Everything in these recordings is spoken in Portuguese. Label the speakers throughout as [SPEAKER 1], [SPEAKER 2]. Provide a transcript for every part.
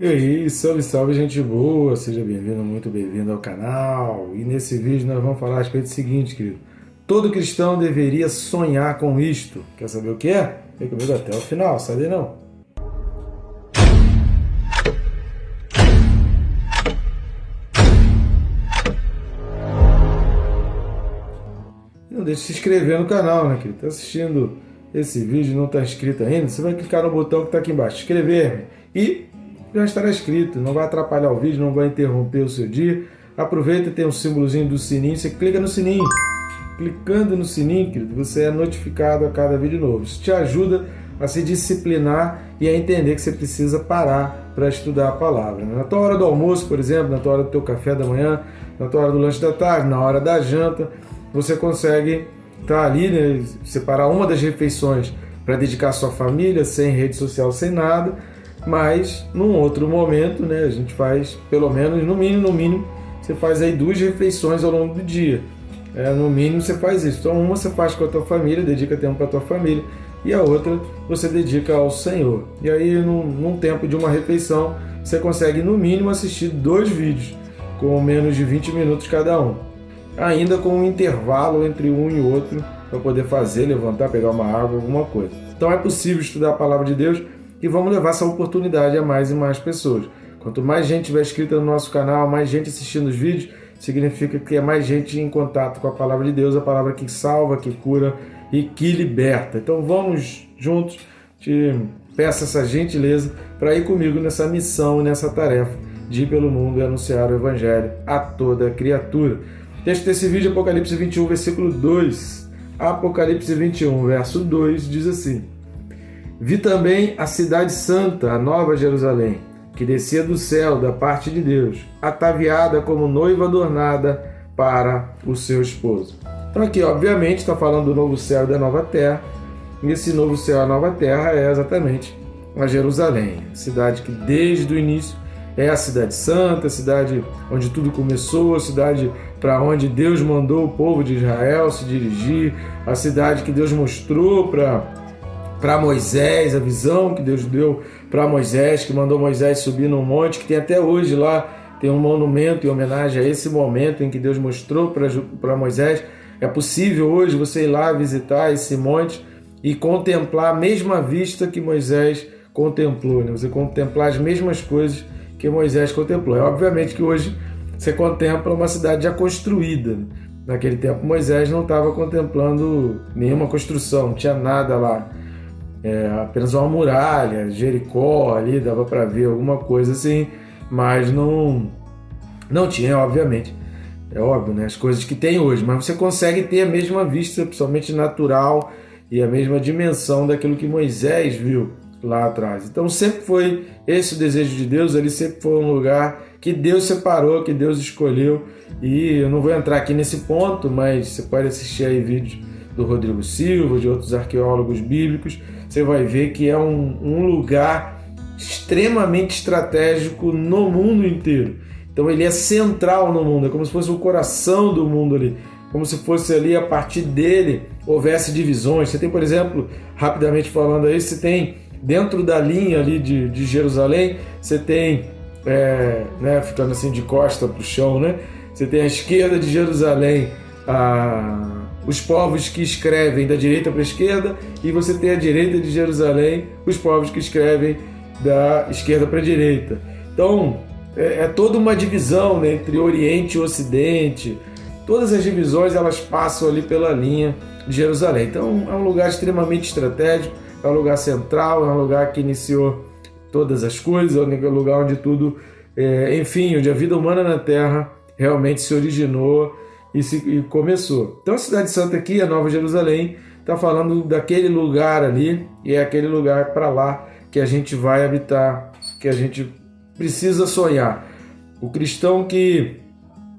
[SPEAKER 1] E aí, salve, salve, gente boa! Seja bem-vindo, muito bem-vindo ao canal. E nesse vídeo nós vamos falar a respeito do seguinte, querido. Todo cristão deveria sonhar com isto. Quer saber o que é? Vem comigo até o final, sai daí não. E não deixe de se inscrever no canal, né, querido? Tá assistindo esse vídeo e não está inscrito ainda? Você vai clicar no botão que está aqui embaixo, inscrever-me. E já estará inscrito, não vai atrapalhar o vídeo, não vai interromper o seu dia. Aproveita, tem um símbolozinho do sininho, você clica no sininho. Clicando no sininho, querido, você é notificado a cada vídeo novo. Isso te ajuda a se disciplinar e a entender que você precisa parar para estudar a palavra. Na tua hora do almoço, por exemplo, na tua hora do teu café da manhã, na tua hora do lanche da tarde, na hora da janta, você consegue estar ali, né, separar uma das refeições para dedicar à sua família, sem rede social, sem nada. Mas num outro momento, né, a gente faz pelo menos, no mínimo, você faz aí 2 refeições ao longo do dia. No mínimo você faz isso. Então uma você faz com a tua família, dedica tempo para a tua família, e a outra você dedica ao Senhor. E aí num tempo de uma refeição, você consegue no mínimo assistir 2 vídeos, com menos de 20 minutos cada um. Ainda com um intervalo entre um e outro, para poder fazer, levantar, pegar uma água, alguma coisa. Então é possível estudar a palavra de Deus e vamos levar essa oportunidade a mais e mais pessoas. Quanto mais gente tiver inscrita no nosso canal, mais gente assistindo os vídeos, significa que é mais gente em contato com a palavra de Deus, a palavra que salva, que cura e que liberta. Então vamos juntos, te peço essa gentileza para ir comigo nessa missão, nessa tarefa de ir pelo mundo e anunciar o Evangelho a toda criatura. Texto desse vídeo, Apocalipse 21, versículo 2. Apocalipse 21, verso 2, diz assim: Vi também a cidade santa, a nova Jerusalém, que descia do céu da parte de Deus, ataviada como noiva adornada para o seu esposo. Então aqui, obviamente, está falando do novo céu e da nova terra. E esse novo céu e a nova terra é exatamente a Jerusalém, cidade que desde o início é a cidade santa, a cidade onde tudo começou, a cidade para onde Deus mandou o povo de Israel se dirigir, a cidade que Deus mostrou para Moisés, a visão que Deus deu para Moisés, que mandou Moisés subir num monte, que tem até hoje lá, tem um monumento em homenagem a esse momento em que Deus mostrou para Moisés. É possível hoje você ir lá visitar esse monte e contemplar a mesma vista que Moisés contemplou, né? Você contemplar as mesmas coisas que Moisés contemplou. É obviamente que hoje você contempla uma cidade já construída. Naquele tempo Moisés não estava contemplando nenhuma construção, não tinha nada lá. Apenas uma muralha, Jericó ali, dava para ver alguma coisa assim, mas não tinha, obviamente. É óbvio, né? As coisas que tem hoje, mas você consegue ter a mesma vista, principalmente natural, e a mesma dimensão daquilo que Moisés viu lá atrás. Então sempre foi esse o desejo de Deus, ele sempre foi um lugar que Deus separou, que Deus escolheu, e eu não vou entrar aqui nesse ponto, mas você pode assistir aí vídeos do Rodrigo Silva, de outros arqueólogos bíblicos, você vai ver que é um lugar extremamente estratégico no mundo inteiro. Então ele é central no mundo, é como se fosse o coração do mundo ali, como se fosse ali a partir dele houvesse divisões. Você tem, por exemplo, rapidamente falando aí, você tem dentro da linha ali de Jerusalém, você tem, ficando assim de costa para o chão, né? Você tem à esquerda de Jerusalém os povos que escrevem da direita para a esquerda, e você tem à direita de Jerusalém os povos que escrevem da esquerda para a direita. Então é toda uma divisão, né, entre Oriente e Ocidente. Todas as divisões elas passam ali pela linha de Jerusalém. Então é um lugar extremamente estratégico, é um lugar central, é um lugar que iniciou todas as coisas, é um lugar onde tudo, onde a vida humana na Terra realmente se originou e começou. Então a cidade santa aqui, a Nova Jerusalém, está falando daquele lugar ali, e é aquele lugar para lá que a gente vai habitar, que a gente precisa sonhar. O cristão que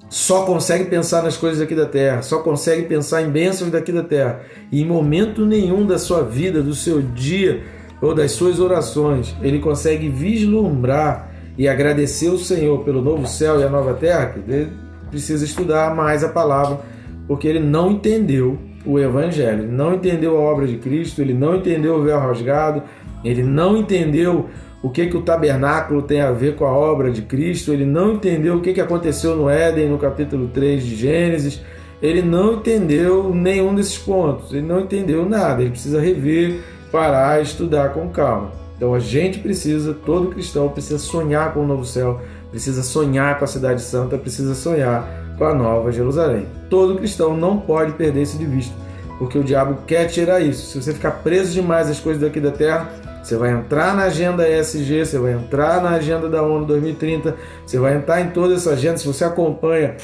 [SPEAKER 1] só consegue pensar nas coisas daqui da terra, só consegue pensar em bênçãos daqui da terra, e em momento nenhum da sua vida, do seu dia ou das suas orações, ele consegue vislumbrar e agradecer ao Senhor pelo novo céu e a nova terra. Ele precisa estudar mais a palavra, porque ele não entendeu o Evangelho, ele não entendeu a obra de Cristo, ele não entendeu o véu rasgado, ele não entendeu o que o tabernáculo tem a ver com a obra de Cristo, ele não entendeu o que aconteceu no Éden, no capítulo 3 de Gênesis, ele não entendeu nenhum desses pontos, ele não entendeu nada, ele precisa rever, parar, estudar com calma. Então a gente precisa, todo cristão precisa sonhar com o novo céu, precisa sonhar com a cidade santa, precisa sonhar com a nova Jerusalém. Todo cristão não pode perder isso de vista, porque o diabo quer tirar isso. Se você ficar preso demais às coisas daqui da terra, você vai entrar na agenda ESG, você vai entrar na agenda da ONU 2030, você vai entrar em toda essa agenda. Se você acompanha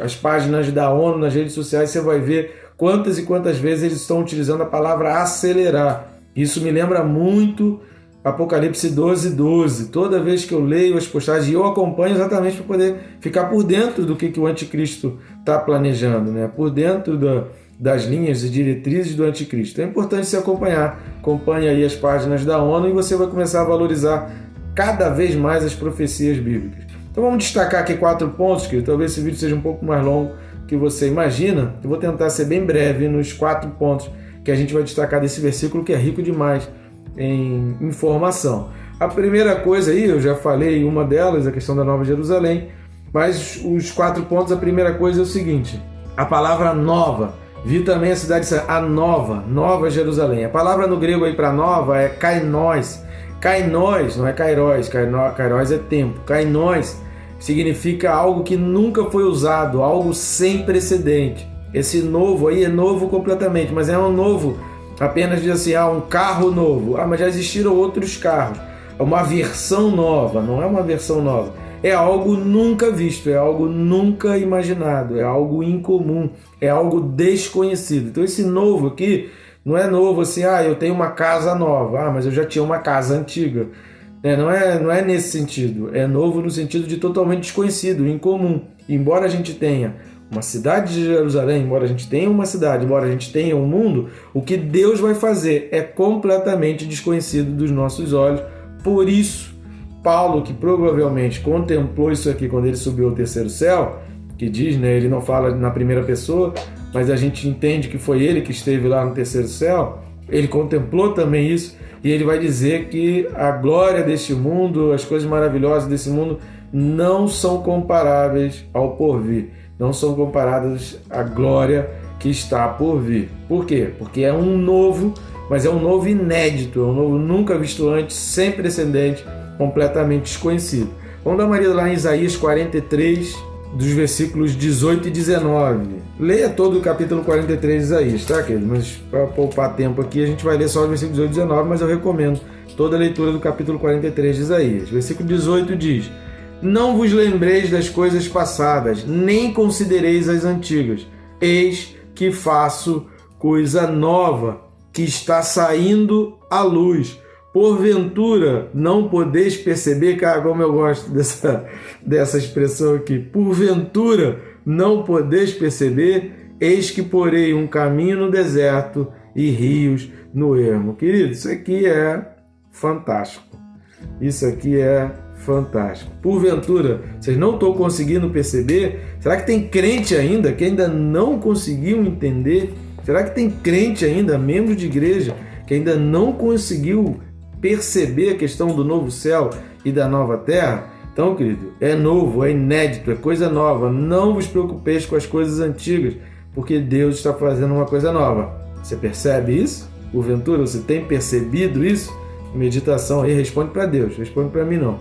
[SPEAKER 1] as páginas da ONU nas redes sociais, você vai ver quantas e quantas vezes eles estão utilizando a palavra acelerar. Isso me lembra muito Apocalipse 12:12. Toda vez que eu leio as postagens, eu acompanho exatamente para poder ficar por dentro do que o anticristo está planejando, né? Por dentro das linhas e diretrizes do anticristo. É importante se acompanhar. Acompanhe aí as páginas da ONU e você vai começar a valorizar cada vez mais as profecias bíblicas. Então vamos destacar aqui 4 pontos, que talvez esse vídeo seja um pouco mais longo que você imagina. Eu vou tentar ser bem breve nos 4 pontos que a gente vai destacar desse versículo, que é rico demais em informação. A primeira coisa aí, eu já falei uma delas, a questão da Nova Jerusalém, mas os 4 pontos, a primeira coisa é o seguinte: a palavra nova. Vi também a cidade, a Nova Jerusalém. A palavra no grego aí para nova é kainos. Kainos, não é kairos, kairos é tempo. Kainos significa algo que nunca foi usado, algo sem precedente. Esse novo aí é novo completamente, mas é um novo, apenas diz assim, um carro novo. Mas já existiram outros carros. É uma versão nova, não é uma versão nova. É algo nunca visto, é algo nunca imaginado, é algo incomum, é algo desconhecido. Então esse novo aqui não é novo assim, eu tenho uma casa nova, mas eu já tinha uma casa antiga. Não é nesse sentido, é novo no sentido de totalmente desconhecido, incomum. Embora a gente tenha uma cidade de Jerusalém, embora a gente tenha uma cidade, embora a gente tenha um mundo, o que Deus vai fazer é completamente desconhecido dos nossos olhos. Por isso, Paulo, que provavelmente contemplou isso aqui quando ele subiu ao terceiro céu, que diz, ele não fala na primeira pessoa, mas a gente entende que foi ele que esteve lá no terceiro céu, ele contemplou também isso, e ele vai dizer que a glória deste mundo, as coisas maravilhosas desse mundo, não são comparáveis ao porvir, não são comparadas à glória que está por vir. Por quê? Porque é um novo, mas é um novo inédito, é um novo nunca visto antes, sem precedente, completamente desconhecido. Vamos dar uma olhada lá em Isaías 43, dos versículos 18 e 19. Leia todo o capítulo 43 de Isaías, tá, querido? Mas para poupar tempo aqui, a gente vai ler só os versículos 18 e 19, mas eu recomendo toda a leitura do capítulo 43 de Isaías. Versículo 18 diz: Não vos lembreis das coisas passadas, nem considereis as antigas. Eis que faço coisa nova, que está saindo à luz. Porventura não podeis perceber, cara, como eu gosto dessa expressão aqui, porventura não podeis perceber, eis que porei um caminho no deserto e rios no ermo. Querido, isso aqui é fantástico. Isso aqui é fantástico. Porventura, vocês não estão conseguindo perceber? Será que tem crente ainda que ainda não conseguiu entender? Será que tem crente ainda, membro de igreja, que ainda não conseguiu perceber a questão do novo céu e da nova terra? Então, querido, é novo, é inédito, é coisa nova. Não vos preocupeis com as coisas antigas, porque Deus está fazendo uma coisa nova. Você percebe isso? Porventura, você tem percebido isso? Meditação aí, responde para Deus, responde para mim não.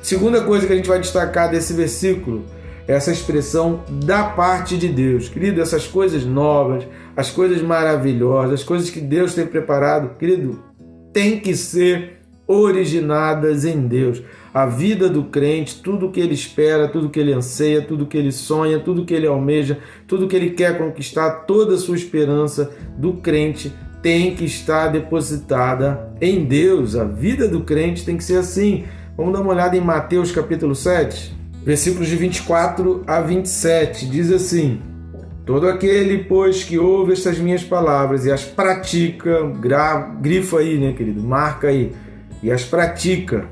[SPEAKER 1] Segunda coisa que a gente vai destacar desse versículo é essa expressão da parte de Deus. Querido, essas coisas novas, as coisas maravilhosas, as coisas que Deus tem preparado, querido, tem que ser originadas em Deus. A vida do crente, tudo que ele espera, tudo que ele anseia, tudo que ele sonha, tudo que ele almeja, tudo que ele quer conquistar, toda a sua esperança do crente tem que estar depositada em Deus. A vida do crente tem que ser assim. Vamos dar uma olhada em Mateus capítulo 7, versículos de 24 a 27. Diz assim: Todo aquele, pois, que ouve estas minhas palavras e as pratica, grifa aí, né, querido? Marca aí. E as pratica,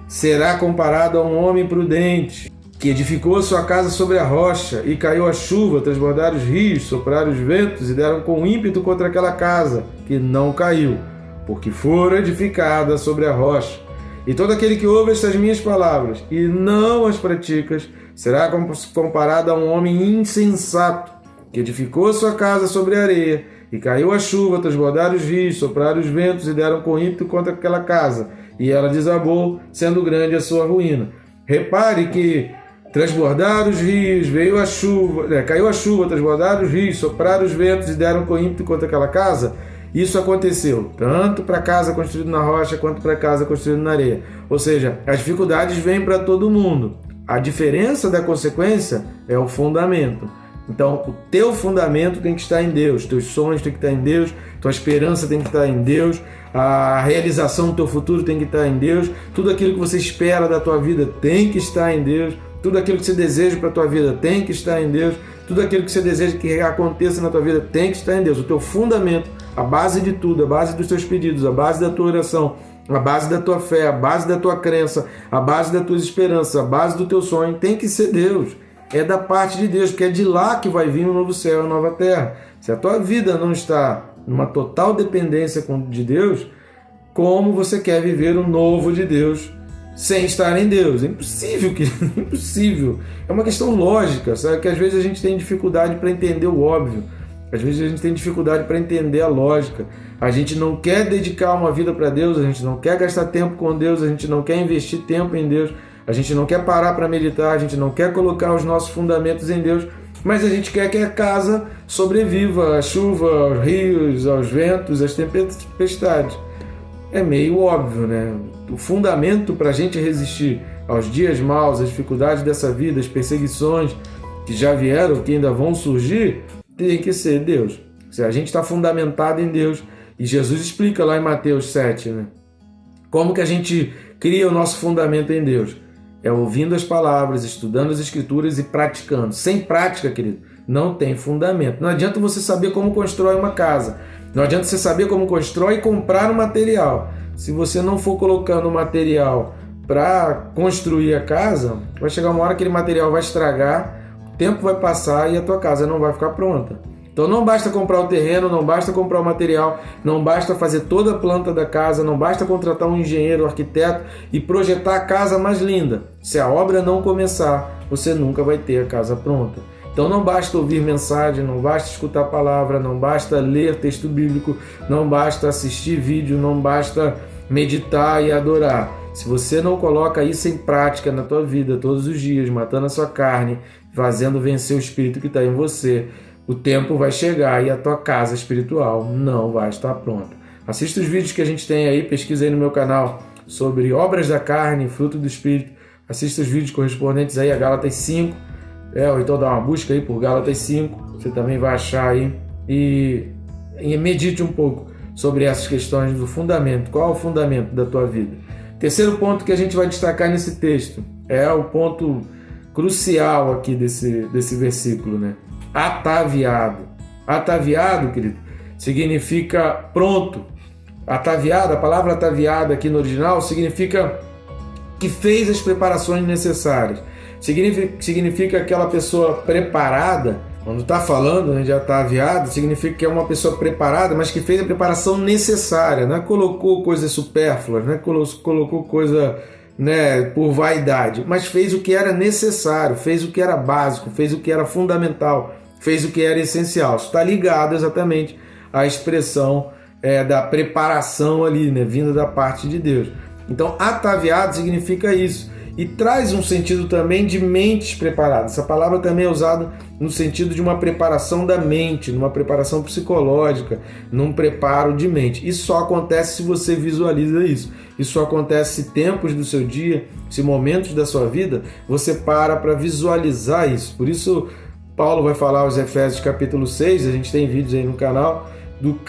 [SPEAKER 1] será comparado a um homem prudente, que edificou a sua casa sobre a rocha, e caiu a chuva, transbordaram os rios, sopraram os ventos, e deram com ímpeto contra aquela casa, que não caiu, porque for edificada sobre a rocha. E todo aquele que ouve estas minhas palavras e não as pratica, será comparado a um homem insensato, que edificou sua casa sobre a areia, e caiu a chuva, transbordaram os rios, sopraram os ventos e deram com ímpeto contra aquela casa, e ela desabou, sendo grande a sua ruína. Repare que transbordaram os rios, veio a chuva, caiu a chuva, transbordaram os rios, sopraram os ventos e deram com ímpeto contra aquela casa. Isso aconteceu tanto para a casa construída na rocha quanto para a casa construída na areia. Ou seja, as dificuldades vêm para todo mundo. A diferença da consequência é o fundamento. Então, o teu fundamento tem que estar em Deus, teus sonhos tem que estar em Deus, tua esperança tem que estar em Deus, a realização do teu futuro tem que estar em Deus, tudo aquilo que você espera da tua vida tem que estar em Deus, tudo aquilo que você deseja para a tua vida tem que estar em Deus, tudo aquilo que você deseja que aconteça na tua vida tem que estar em Deus. O teu fundamento, a base de tudo, a base dos teus pedidos, a base da tua oração, a base da tua fé, a base da tua crença, a base das tuas esperanças, a base do teu sonho tem que ser Deus. É da parte de Deus, porque é de lá que vai vir um novo céu e uma nova terra. Se a tua vida não está numa total dependência de Deus, como você quer viver o novo de Deus sem estar em Deus? É impossível, querido, impossível. É uma questão lógica, sabe? Que às vezes a gente tem dificuldade para entender o óbvio. Às vezes a gente tem dificuldade para entender a lógica. A gente não quer dedicar uma vida para Deus, a gente não quer gastar tempo com Deus, a gente não quer investir tempo em Deus, a gente não quer parar para meditar, a gente não quer colocar os nossos fundamentos em Deus, mas a gente quer que a casa sobreviva à chuva, aos rios, aos ventos, às tempestades. É meio óbvio, né? O fundamento para a gente resistir aos dias maus, às dificuldades dessa vida, às perseguições que já vieram, que ainda vão surgir, tem que ser Deus. Se a gente está fundamentado em Deus, e Jesus explica lá em Mateus 7, né? Como que a gente cria o nosso fundamento em Deus? É ouvindo as palavras, estudando as escrituras e praticando. Sem prática, querido, não tem fundamento. Não adianta você saber como constrói uma casa. Não adianta você saber como constrói e comprar um material. Se você não for colocando material para construir a casa, vai chegar uma hora que aquele material vai estragar, o tempo vai passar e a tua casa não vai ficar pronta. Então não basta comprar o terreno, não basta comprar o material, não basta fazer toda a planta da casa, não basta contratar um engenheiro, um arquiteto e projetar a casa mais linda. Se a obra não começar, você nunca vai ter a casa pronta. Então não basta ouvir mensagem, não basta escutar a palavra, não basta ler texto bíblico, não basta assistir vídeo, não basta meditar e adorar. Se você não coloca isso em prática na tua vida todos os dias, matando a sua carne, fazendo vencer o espírito que está em você, o tempo vai chegar e a tua casa espiritual não vai estar pronta. Assista os vídeos que a gente tem aí, pesquisa aí no meu canal sobre obras da carne, fruto do espírito. Assista os vídeos correspondentes aí a Gálatas 5, ou então dá uma busca aí por Gálatas 5, você também vai achar aí e medite um pouco sobre essas questões do fundamento. Qual é o fundamento da tua vida? Terceiro ponto que a gente vai destacar nesse texto é o ponto crucial aqui desse versículo, né? Ataviado. Ataviado, querido, significa pronto. Ataviado, a palavra ataviado aqui no original significa que fez as preparações necessárias. Significa aquela pessoa preparada. Quando está falando, né, de ataviado, significa que é uma pessoa preparada, mas que fez a preparação necessária. Não é colocou coisas supérfluas, não é colocou coisa, né, por vaidade, mas fez o que era necessário, fez o que era básico, fez o que era fundamental, fez o que era essencial. Isso está ligado exatamente à expressão da preparação ali, né, vinda da parte de Deus. Então, ataviado significa isso. E traz um sentido também de mentes preparadas. Essa palavra também é usada no sentido de uma preparação da mente, numa preparação psicológica, num preparo de mente. Isso só acontece se você visualiza isso. Isso só acontece se tempos do seu dia, se momentos da sua vida, você para visualizar isso. Por isso, Paulo vai falar aos Efésios capítulo 6, a gente tem vídeos aí no canal,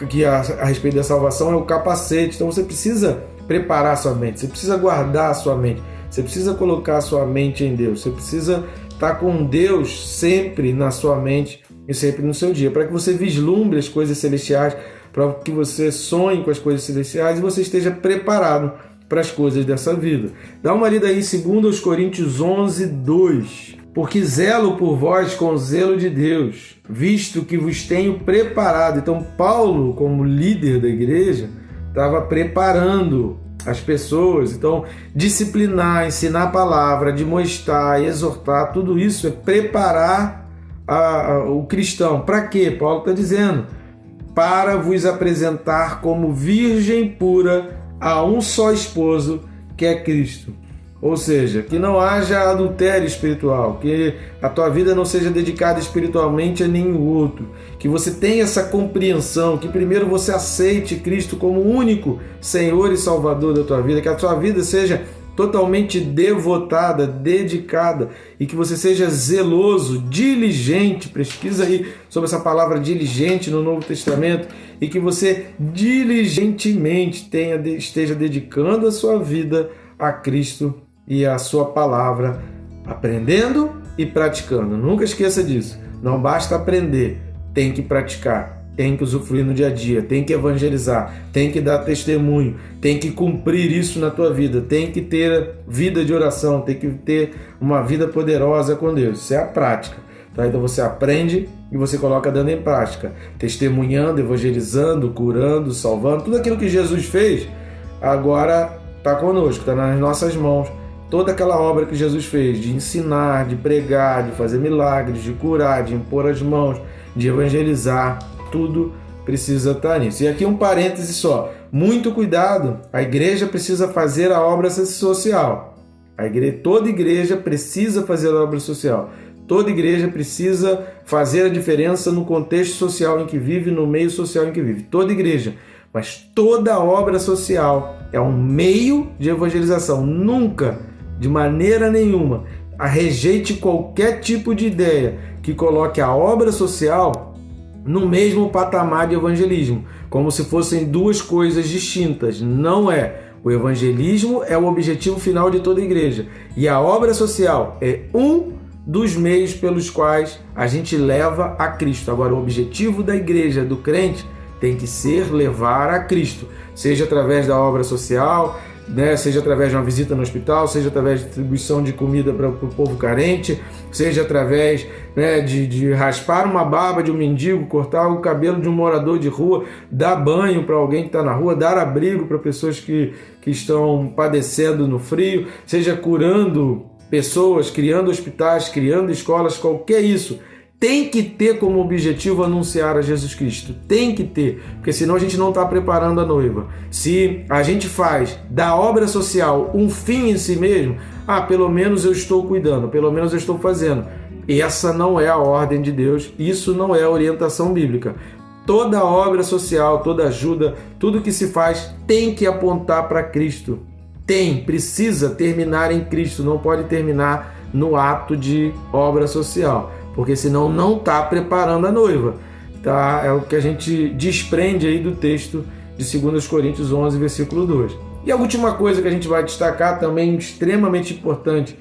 [SPEAKER 1] que a respeito da salvação é o capacete. Então você precisa preparar a sua mente, você precisa guardar a sua mente. Você precisa colocar a sua mente em Deus. Você precisa estar com Deus sempre na sua mente e sempre no seu dia, para que você vislumbre as coisas celestiais, para que você sonhe com as coisas celestiais e você esteja preparado para as coisas dessa vida. Dá uma lida aí em 2 Coríntios 11, 2. Porque zelo por vós com o zelo de Deus, visto que vos tenho preparado. Então Paulo, como líder da igreja, estava preparando as pessoas. Então, disciplinar, ensinar a palavra, admoestar, exortar, tudo isso é preparar o cristão. Para quê? Paulo está dizendo: para vos apresentar como virgem pura a um só esposo, que é Cristo. Ou seja, que não haja adultério espiritual, que a tua vida não seja dedicada espiritualmente a nenhum outro, que você tenha essa compreensão, que primeiro você aceite Cristo como único Senhor e Salvador da tua vida, que a tua vida seja totalmente devotada, dedicada, e que você seja zeloso, diligente. Pesquisa aí sobre essa palavra diligente no Novo Testamento, e que você diligentemente esteja dedicando a sua vida a Cristo e a sua palavra, aprendendo e praticando. Nunca esqueça disso. Não basta aprender, tem que praticar, tem que usufruir no dia a dia, tem que evangelizar, tem que dar testemunho, tem que cumprir isso na tua vida, tem que ter vida de oração, tem que ter uma vida poderosa com Deus. Isso é a prática. Tá? Então você aprende e você coloca dando em prática, testemunhando, evangelizando, curando, salvando. Tudo aquilo que Jesus fez agora está conosco, está nas nossas mãos. Toda aquela obra que Jesus fez, de ensinar, de pregar, de fazer milagres, de curar, de impor as mãos, de evangelizar, tudo precisa estar nisso. E aqui um parêntese só: muito cuidado, a igreja precisa fazer a obra social. Toda igreja precisa fazer a obra social. Toda igreja precisa fazer a diferença no contexto social em que vive, no meio social em que vive. Toda igreja. Mas toda obra social é um meio de evangelização. Nunca, de maneira nenhuma, rejeite qualquer tipo de ideia que coloque a obra social no mesmo patamar de evangelismo, como se fossem duas coisas distintas. Não é. O evangelismo é o objetivo final de toda igreja, e a obra social é um dos meios pelos quais a gente leva a Cristo. Agora, o objetivo da igreja, do crente, tem que ser levar a Cristo, seja através da obra social, né, seja através de uma visita no hospital, seja através de distribuição de comida para o povo carente, seja através, né, de raspar uma barba de um mendigo, cortar o cabelo de um morador de rua, dar banho para alguém que está na rua, dar abrigo para pessoas que estão padecendo no frio, seja curando pessoas, criando hospitais, criando escolas, qualquer isso. Tem que ter como objetivo anunciar a Jesus Cristo. Tem que ter, porque senão a gente não está preparando a noiva. Se a gente faz da obra social um fim em si mesmo, pelo menos eu estou cuidando, pelo menos eu estou fazendo. Essa não é a ordem de Deus, isso não é a orientação bíblica. Toda obra social, toda ajuda, tudo que se faz tem que apontar para Cristo. Precisa terminar em Cristo, não pode terminar no ato de obra social, porque senão não está preparando a noiva. Tá? É o que a gente desprende aí do texto de 2 Coríntios 11, versículo 2. E a última coisa que a gente vai destacar, também extremamente importante,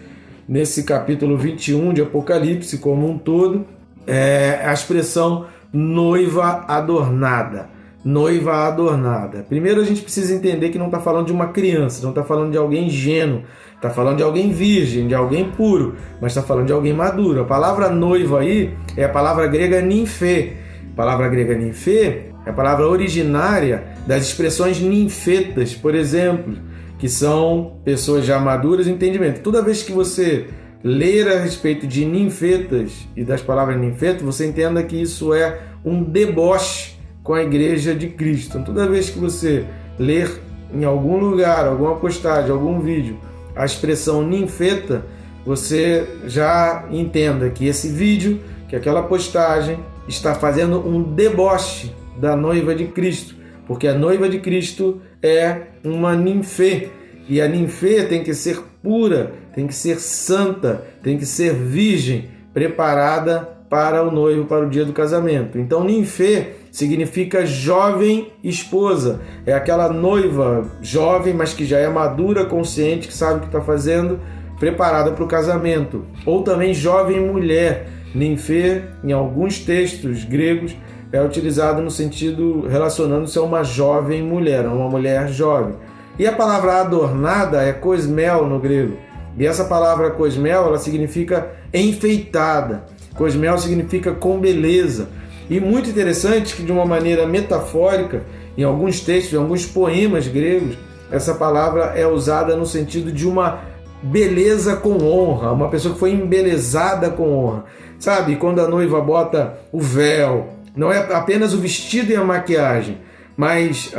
[SPEAKER 1] nesse capítulo 21 de Apocalipse como um todo, é a expressão noiva adornada. Noiva adornada. Primeiro a gente precisa entender que não está falando de uma criança, não está falando de alguém ingênuo, está falando de alguém virgem, de alguém puro, mas está falando de alguém maduro. A palavra noiva aí é a palavra grega ninfê. A palavra grega ninfê é a palavra originária das expressões ninfetas, por exemplo, que são pessoas já maduras em entendimento. Toda vez que você ler a respeito de ninfetas e das palavras ninfetas, você entenda que isso é um deboche com a igreja de Cristo. Então, toda vez que você ler em algum lugar, alguma postagem, algum vídeo, a expressão ninfeta, você já entenda que esse vídeo, que aquela postagem está fazendo um deboche da noiva de Cristo, porque a noiva de Cristo é uma ninfê, e a ninfê tem que ser pura, tem que ser santa, tem que ser virgem, preparada para o noivo, para o dia do casamento. Então, ninfê significa jovem esposa. É aquela noiva jovem, mas que já é madura, consciente, que sabe o que está fazendo, preparada para o casamento. Ou também jovem mulher. Ninfê, em alguns textos gregos, é utilizado no sentido relacionando-se a uma jovem mulher, a uma mulher jovem. E a palavra adornada é cosmel no grego. E essa palavra cosmel, ela significa enfeitada. Cosmel significa com beleza. E muito interessante que, de uma maneira metafórica, Em alguns textos, em alguns poemas gregos, essa palavra é usada no sentido de uma beleza com honra, uma pessoa que foi embelezada com honra. Sabe, quando a noiva bota o véu, não é apenas o vestido e a maquiagem, mas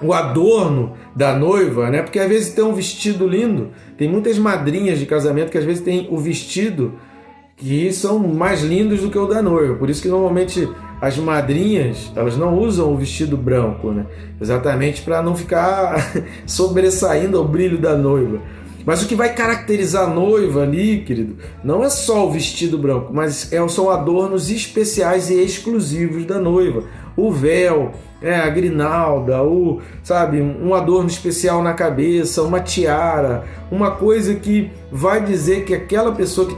[SPEAKER 1] o adorno da noiva, né? Porque às vezes tem um vestido lindo, tem muitas madrinhas de casamento que às vezes tem o vestido que são mais lindos do que o da noiva. Por isso que normalmente as madrinhas, elas não usam o vestido branco, né? Exatamente para não ficar sobressaindo ao brilho da noiva. Mas o que vai caracterizar a noiva ali, querido, não é só o vestido branco, mas são adornos especiais e exclusivos da noiva. O véu, a grinalda, sabe, um adorno especial na cabeça, uma tiara, uma coisa que vai dizer que aquela pessoa,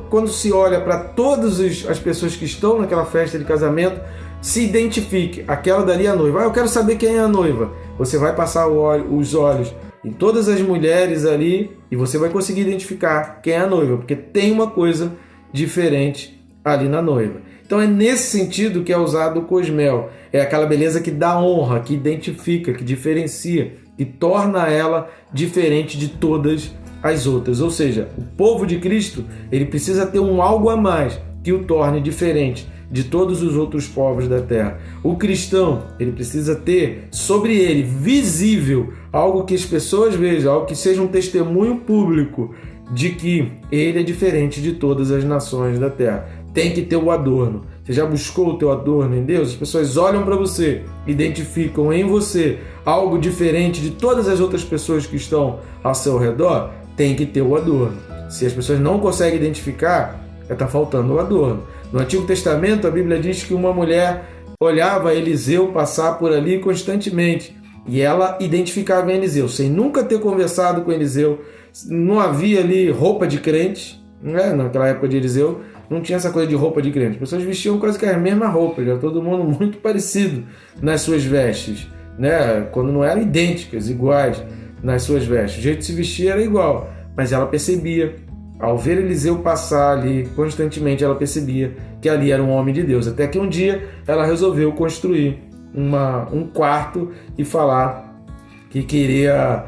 [SPEAKER 1] quando se olha para todas as pessoas que estão naquela festa de casamento, se identifique, aquela dali é a noiva. Eu quero saber quem é a noiva. Você vai passar os olhos em todas as mulheres ali e você vai conseguir identificar quem é a noiva, porque tem uma coisa diferente ali na noiva. Então é nesse sentido que é usado o cosmel. É aquela beleza que dá honra, que identifica, que diferencia, que torna ela diferente de todas as outras. Ou seja, o povo de Cristo, ele precisa ter um algo a mais que o torne diferente de todos os outros povos da terra. O cristão, ele precisa ter sobre ele visível algo que as pessoas vejam, algo que seja um testemunho público de que ele é diferente de todas as nações da terra. Tem que ter o adorno. Você já buscou o teu adorno em Deus? As pessoas olham para você, identificam em você algo diferente de todas as outras pessoas que estão ao seu redor? Tem que ter o adorno. Se as pessoas não conseguem identificar, está faltando o adorno. No Antigo Testamento, a Bíblia diz que uma mulher olhava Eliseu passar por ali constantemente e ela identificava em Eliseu, sem nunca ter conversado com Eliseu. Não havia ali roupa de crente, né? Naquela época de Eliseu, não tinha essa coisa de roupa de crente. As pessoas vestiam quase que a mesma roupa, já todo mundo muito parecido nas suas vestes, né? Quando não eram idênticas, iguais nas suas vestes. O jeito de se vestir era igual, mas ela percebia. Ao ver Eliseu passar ali constantemente, ela percebia que ali era um homem de Deus. Até que um dia ela resolveu construir um quarto e falar que queria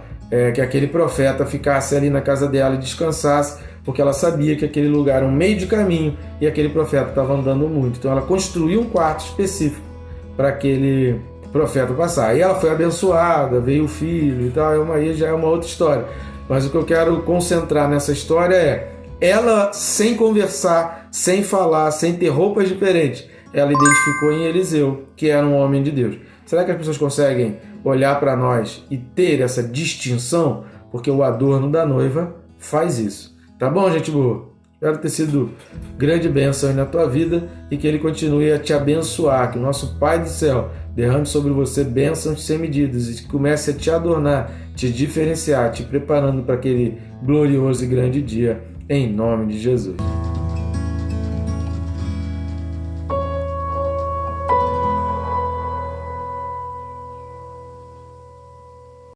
[SPEAKER 1] que aquele profeta ficasse ali na casa dela e descansasse, porque ela sabia que aquele lugar era um meio de caminho e aquele profeta estava andando muito. Então ela construiu um quarto específico para aquele profeta passar. Aí ela foi abençoada, veio o filho e tal, aí já é uma outra história. Mas o que eu quero concentrar nessa história é ela, sem conversar, sem falar, sem ter roupas diferentes, ela identificou em Eliseu que era um homem de Deus. Será que as pessoas conseguem olhar para nós e ter essa distinção? Porque o adorno da noiva faz isso. Tá bom, gente boa? Espero ter sido grande bênção aí na tua vida e que Ele continue a te abençoar, que o nosso Pai do céu derrame sobre você bênçãos sem medidas e que comece a te adornar, te diferenciar, te preparando para aquele glorioso e grande dia, em nome de Jesus.